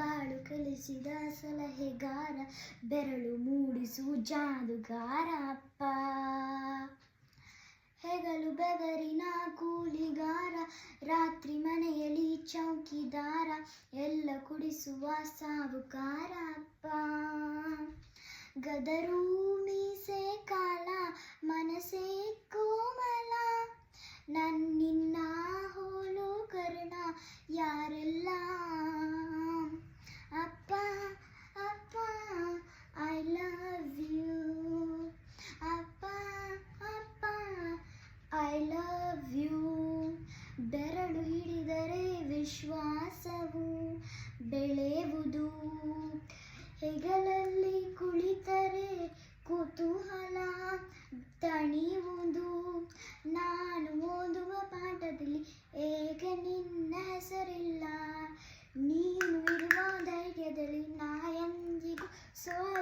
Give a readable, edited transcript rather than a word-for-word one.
ಬಾಳು ಕಲಿಸಿದ ಸಲಹೆಗಾರ, ಬೆರಳು ಮೂಡಿಸು ಜಾದುಗಾರ ಅಪ್ಪ. ಹೆಗಲು ಬೆವರಿನ ಕೂಲಿಗಾರ, ರಾತ್ರಿ ಮನೆಯಲ್ಲಿ ಚೌಕಿದಾರ, ಎಲ್ಲ ಕುಡಿಸುವ ಸಾವುಕಾರ ಅಪ್ಪ. ಗದರು ಮೀಸೆ ಕಾಲ, ಮನಸೇ ಕೋಮಲ, ನನ್ನಿನ್ನ ಹೋಲು ಕರ್ಣ ಯಾರೆಲ್ಲ. ಅಪ್ಪ ಅಪ್ಪ ಐ ಲವ್ ಯು, ಅಪ್ಪ ಅಪ್ಪ ಐ ಲವ್ ಯು. ಬೆರಳು ಹಿಡಿದರೆ ವಿಶ್ವಾಸವು ಬೆಳೆಯುವುದು, ಹೆಗಲಲ್ಲಿ ಕುಳಿತರೆ ಕುತೂಹಲ ತಣಿಯುವುದು. ನಾನು ಓದುವ ಪಾಠದಲ್ಲಿ ಏಕೆ ನಿನ್ನ ಹೆಸರಿಲ್ಲ, ನೀನು ಇರುವ ಧೈರ್ಯದಲ್ಲಿ ನಾ ಎಂದಿಗೂ ಸೋಲ